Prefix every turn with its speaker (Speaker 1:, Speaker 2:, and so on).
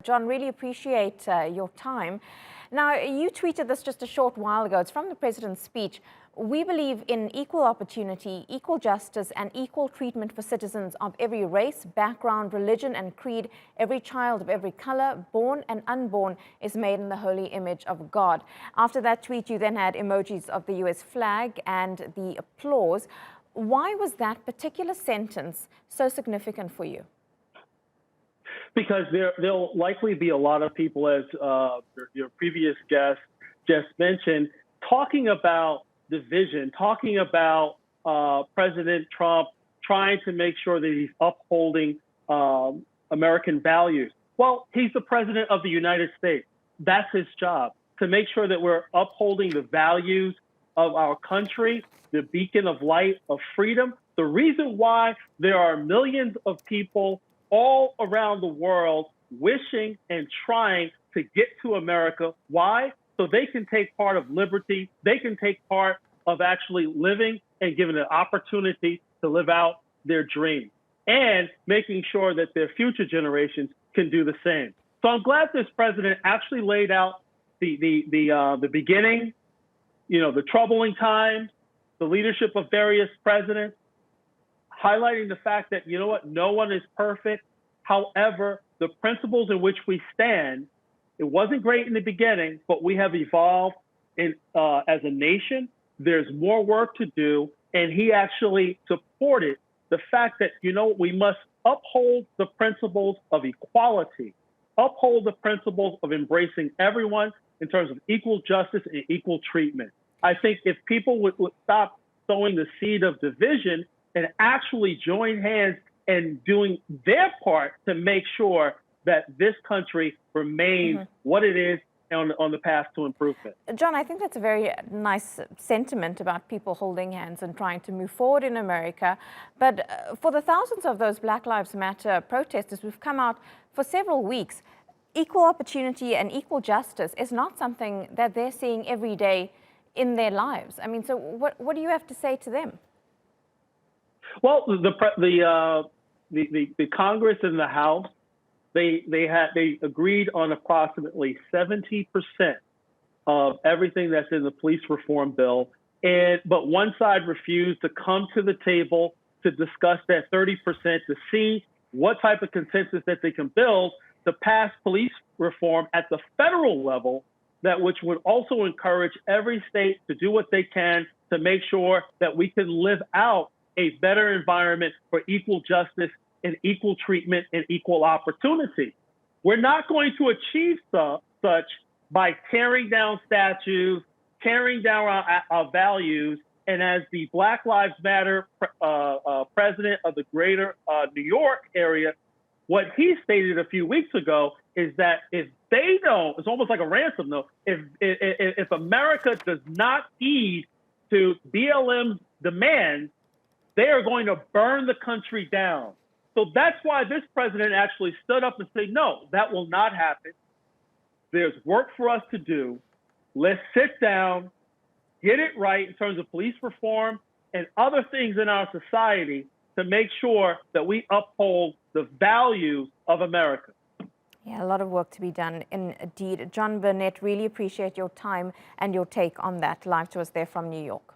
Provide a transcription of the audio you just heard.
Speaker 1: John, really appreciate your time. Now, you tweeted this just a short while ago. It's from the president's speech. We believe in equal opportunity, equal justice, and equal treatment for citizens of every race, background, religion, and creed. Every child of every color, born and unborn, is made in the holy image of God. After that tweet, you then had emojis of the US flag and the applause. Why was that particular sentence so significant for you?
Speaker 2: Because there'll likely be a lot of people, as your previous guest just mentioned, talking about division, talking about President Trump trying to make sure that he's upholding American values. Well, he's the president of the United States. That's his job, to make sure that we're upholding the values of our country, the beacon of light of freedom. The reason why there are millions of people all around the world wishing and trying to get to America. Why? So they can take part of liberty. They can take part of actually living and given an opportunity to live out their dream and making sure that their future generations can do the same. So I'm glad this president actually laid out the beginning, the troubling times, the leadership of various presidents, highlighting the fact that, no one is perfect. However, the principles in which we stand, it wasn't great in the beginning, but we have evolved as a nation. There's more work to do. And he actually supported the fact that, we must uphold the principles of equality, uphold the principles of embracing everyone in terms of equal justice and equal treatment. I think if people would stop sowing the seed of division and actually join hands and doing their part to make sure that this country remains what it is on the path to improvement.
Speaker 1: John, I think that's a very nice sentiment about people holding hands and trying to move forward in America. But for the thousands of those Black Lives Matter protesters who've come out for several weeks, equal opportunity and equal justice is not something that they're seeing every day in their lives. I mean, so what do you have to say to them?
Speaker 2: Well, the Congress and the House, they agreed on approximately 70% of everything that's in the police reform bill, but one side refused to come to the table to discuss that 30% to see what type of consensus that they can build to pass police reform at the federal level, which would also encourage every state to do what they can to make sure that we can live out a better environment for equal justice and equal treatment and equal opportunity. We're not going to achieve such by tearing down statues, tearing down our values. And as the Black Lives Matter president of the greater New York area, what he stated a few weeks ago is that if they don't, it's almost like a ransom though, if America does not heed to BLM's demands, they are going to burn the country down. So that's why this president actually stood up and said, no, that will not happen. There's work for us to do. Let's sit down, get it right in terms of police reform and other things in our society to make sure that we uphold the values of America.
Speaker 1: Yeah, a lot of work to be done indeed. John Burnett, really appreciate your time and your take on that. Live to us there from New York.